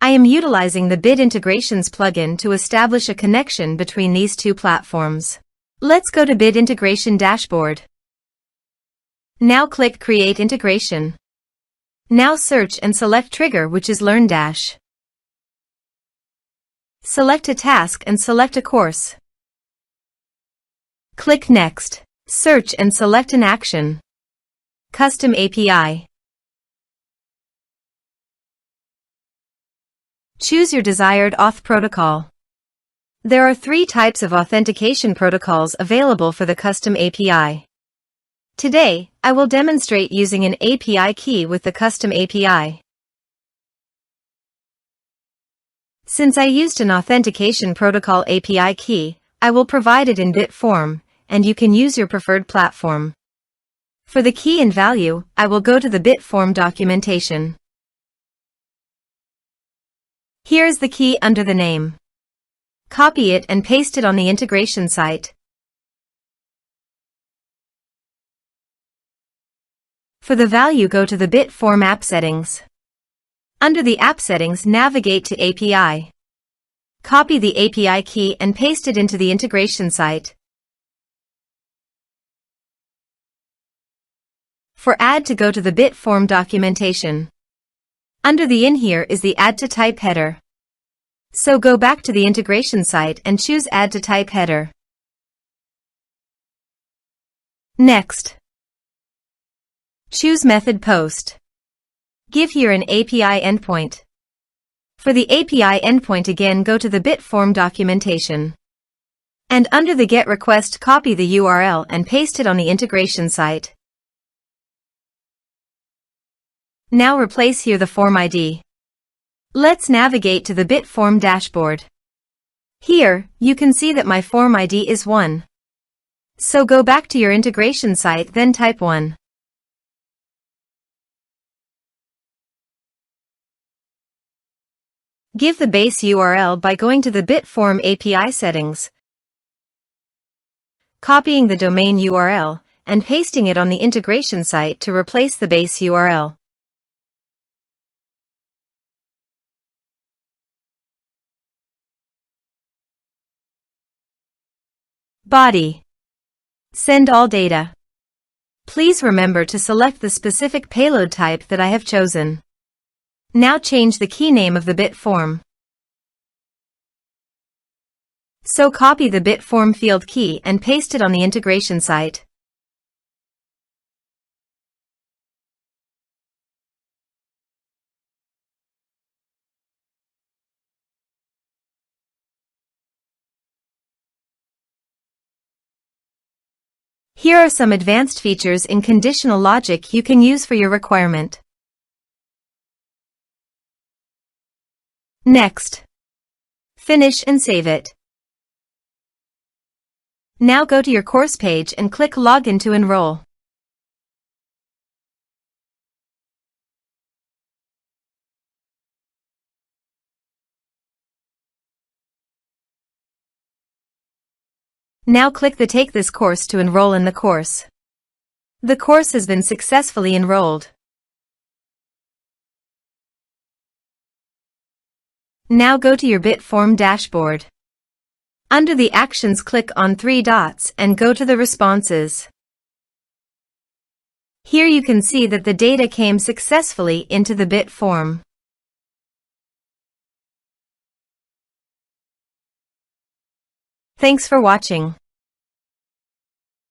I am utilizing the Bit Integrations plugin to establish a connection between these two platforms. Let's go to Bit Integration Dashboard. Now click Create Integration. Now search and select Trigger, which is LearnDash. Select a task and select a course. Click Next. Search and select an action. Custom API. Choose your desired auth protocol. There are 3 types of authentication protocols available for the custom API. Today, I will demonstrate using an API key with the custom API. Since I used an authentication protocol API key, I will provide it in bit form, and you can use your preferred platform. For the key and value, I will go to the bit form documentation. Here is the key under the name. Copy it and paste it on the integration site. For the value, go to the bit form app settings. Under the app settings, navigate to API. Copy the API key and paste it into the integration site. For add to, go to the bit form documentation. Under the in here is the add to type header. So go back to the integration site and choose add to type header. Next, choose method post. Give here an API endpoint. For the API endpoint, again go to the bit form documentation. And under the get request, copy the URL and paste it on the integration site. Now replace here the form ID. Let's navigate to the bit form dashboard. Here, you can see that my form ID is 1. So go back to your integration site, then type 1. Give the base URL by going to the bit form API settings, copying the domain URL, and pasting it on the integration site to replace the base URL. Body. Send all data. Please remember to select the specific payload type that I have chosen. Now change the key name of the bit form. So copy the bit form field key and paste it on the integration site. Here are some advanced features in conditional logic you can use for your requirement. Next. Finish and save it. Now go to your course page and click Login to enroll. Now click the Take this course to enroll in the course. The course has been successfully enrolled. Now go to your bit form dashboard. Under the Actions, click on 3 dots and go to the Responses. Here you can see that the data came successfully into the bit form. Thanks for watching.